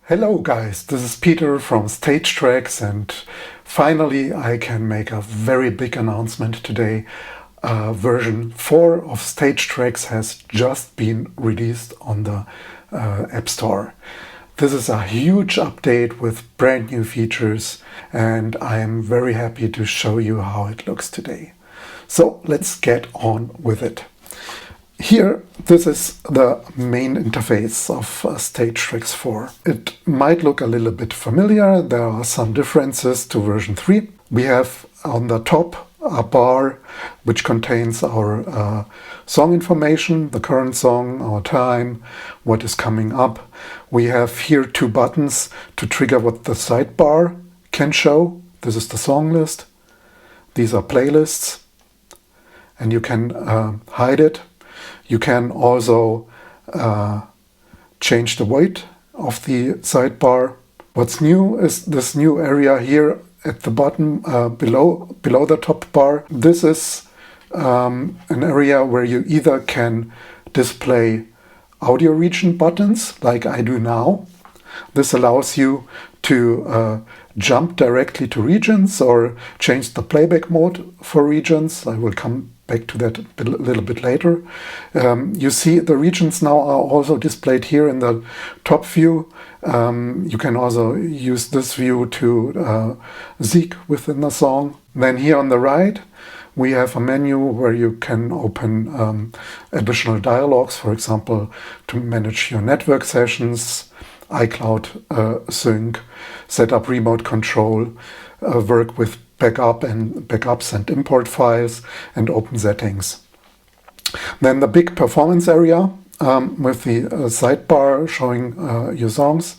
Hello guys, this is Peter from Traxx, and finally I can make a very big announcement today. Version 4 of Traxx has just been released on the App Store. This is a huge update with brand new features, and I am very happy to show you how it looks today. So let's get on with it. Here, this is the main interface of Traxx 4. It might look a little bit familiar. There are some differences to version 3. We have on the top a bar which contains our song information, the current song, our time, what is coming up. We have here two buttons to trigger what the sidebar can show. This is the song list. These are playlists, and you can hide it. You can also change the weight of the sidebar. What's new is this new area here at the bottom below the top bar. This is an area where you either can display audio region buttons like I do now. This allows you to jump directly to regions or change the playback mode for regions. I will come back to that a little bit later. You see the regions now are also displayed here in the top view. You can also use this view to seek within the song. Then here on the right, we have a menu where you can open additional dialogues, for example, to manage your network sessions, iCloud sync, set up remote control, work with backups and import files, and open settings. Then the big performance area with the sidebar showing your songs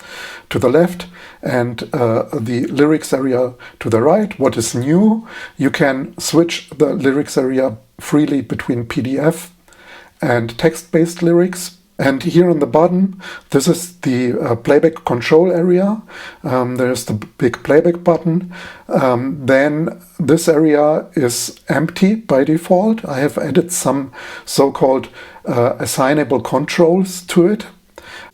to the left, and the lyrics area to the right. What is new? You can switch the lyrics area freely between PDF and text-based lyrics. And here on the bottom, this is the playback control area. There's the big playback button. Then this area is empty by default. I have added some so-called assignable controls to it.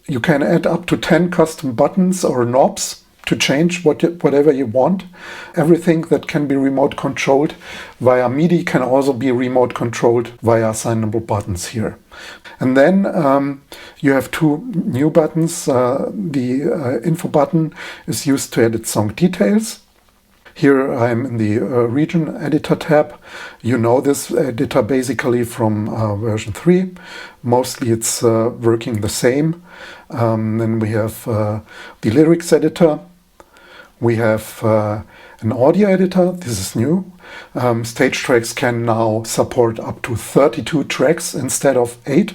You can add up to 10 custom buttons or knobs to change whatever you want. Everything that can be remote controlled via MIDI can also be remote controlled via assignable buttons here. And then you have two new buttons. The info button is used to edit song details. Here I'm in the region editor tab. You know this editor basically from version 3. Mostly it's working the same. Then we have the lyrics editor. We have an audio editor. This is new. Traxx can now support up to 32 tracks instead of 8.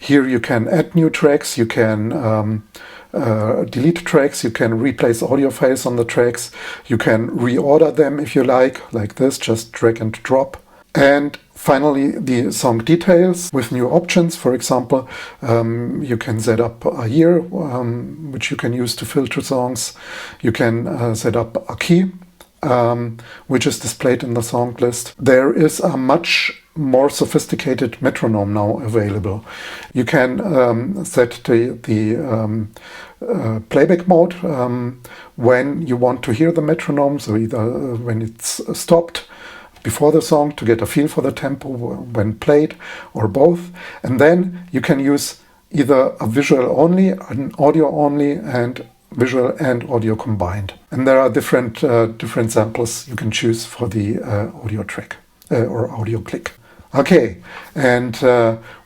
Here you can add new tracks, you can delete tracks, you can replace audio files on the tracks, you can reorder them if you like this, just drag and drop. And finally, the song details with new options. For example, you can set up a year, which you can use to filter songs. You can set up a key, which is displayed in the song list. There is a much more sophisticated metronome now available. You can set the playback mode when you want to hear the metronome, so either when it's stopped before the song to get a feel for the tempo, when played, or both. And then you can use either a visual only, an audio only, and visual and audio combined. And there are different samples you can choose for the audio track or audio click. Okay, and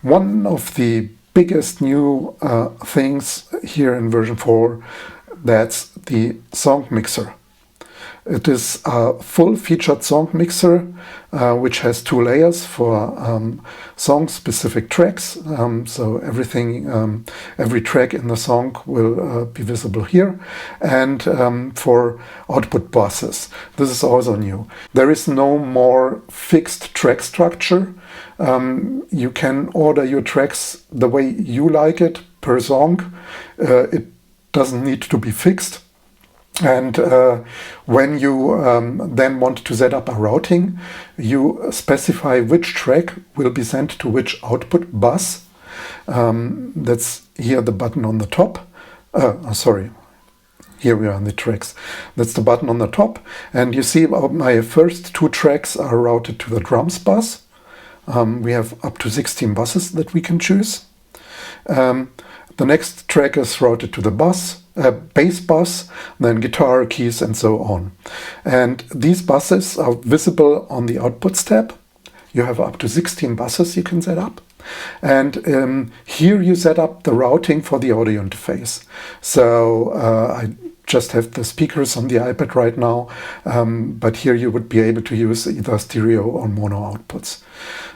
one of the biggest new things here in version 4, that's the song mixer. It is a full-featured song mixer, which has two layers for song-specific tracks. So every track in the song will be visible here. And for output buses, this is also new. There is no more fixed track structure. You can order your tracks the way you like it per song. It doesn't need to be fixed. And when you then want to set up a routing, you specify which track will be sent to which output bus. That's here the button on the top. Sorry, here we are on the tracks. That's the button on the top. And you see my first 2 tracks are routed to the drums bus. We have up to 16 buses that we can choose. The next track is routed to the bass bus, then guitar, keys, and so on. And these buses are visible on the Outputs tab. You have up to 16 buses you can set up. And here you set up the routing for the audio interface. So I just have the speakers on the iPad right now, but here you would be able to use either stereo or mono outputs.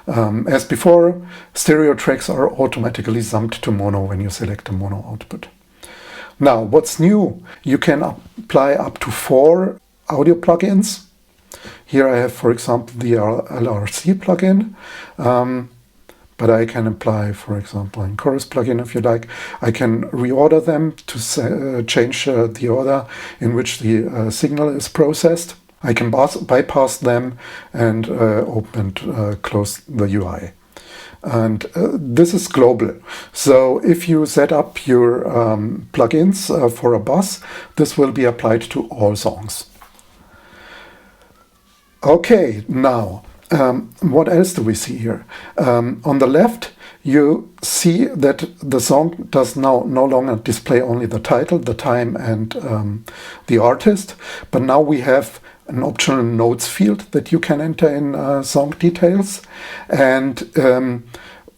As before, stereo tracks are automatically summed to mono when you select a mono output. Now, what's new? You can apply up to 4 audio plugins. Here I have, for example, the LRC plugin, but I can apply, for example, a chorus plugin if you like. I can reorder them to change the order in which the signal is processed. I can bypass them and open and close the UI. And this is global. So if you set up your plugins for a bus, this will be applied to all songs. Okay, now, what else do we see here? On the left, you see that the song does now no longer display only the title, the time, and the artist, but now we have an optional notes field that you can enter in song details, and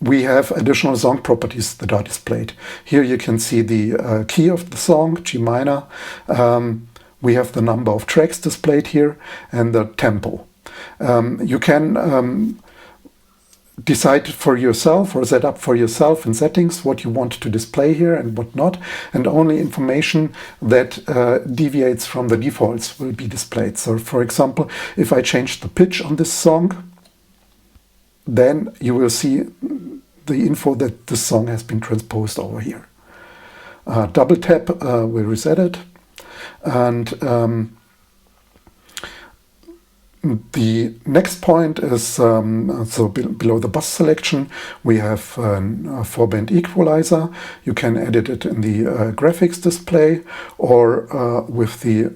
we have additional song properties that are displayed. Here you can see the key of the song, G minor. We have the number of tracks displayed here and the tempo. You can decide for yourself or set up for yourself in settings what you want to display here and what not, and only information that deviates from the defaults will be displayed. So for example, if I change the pitch on this song, then you will see the info that this song has been transposed over here. Double tap will reset it, and the next point is, so below the bus selection, we have a 4-band equalizer. You can edit it in the graphics display or with the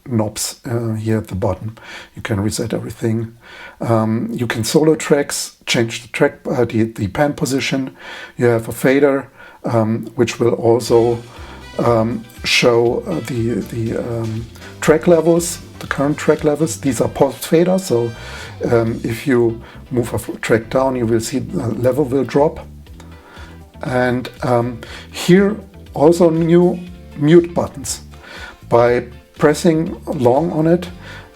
knobs here at the bottom. You can reset everything. You can solo tracks, change the track, the pan position. You have a fader, which will also show the track levels, the current track levels. These are post fader, so if you move a track down, you will see the level will drop. And here also new mute buttons. By pressing long on it,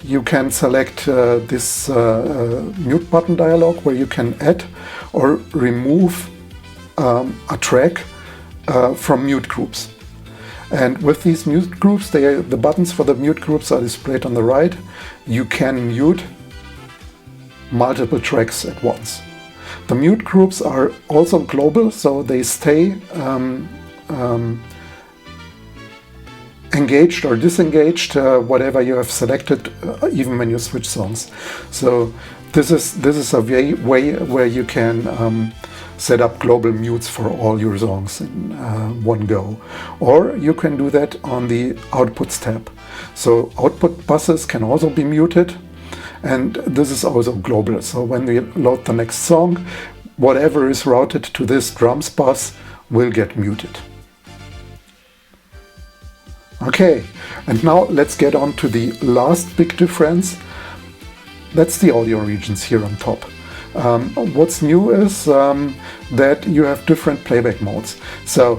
you can select this mute button dialog where you can add or remove a track from mute groups. And with these mute groups, the buttons for the mute groups are displayed on the right. You can mute multiple tracks at once. The mute groups are also global, so they stay engaged or disengaged, whatever you have selected, even when you switch songs. So this is a way where you can set up global mutes for all your songs in one go. Or you can do that on the Outputs tab. So output buses can also be muted, and this is also global. So when we load the next song, whatever is routed to this drums bus will get muted. Okay, and now let's get on to the last big difference. That's the audio regions here on top. What's new is that you have different playback modes. So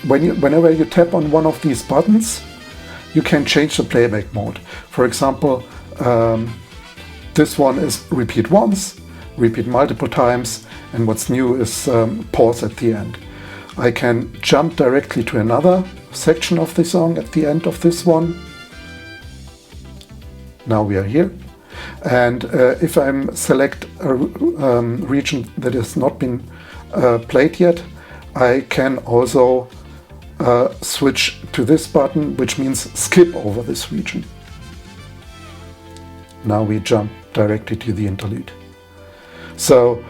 whenever you tap on one of these buttons, you can change the playback mode. For example, this one is repeat once, repeat multiple times, and what's new is pause at the end. I can jump directly to another section of the song at the end of this one. Now we are here. And if I select a region that has not been played yet, I can also switch to this button, which means skip over this region. Now we jump directly to the interlude. So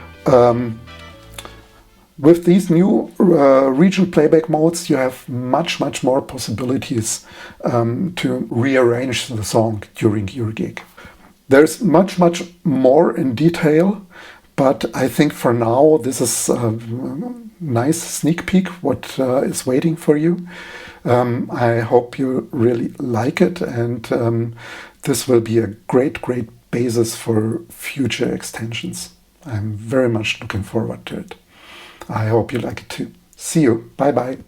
With these new region playback modes, you have much more possibilities to rearrange the song during your gig. There's much more in detail, but I think for now this is a nice sneak peek what is waiting for you. I hope you really like it, and this will be a great basis for future extensions. I'm very much looking forward to it. I hope you like it too. See you. Bye bye.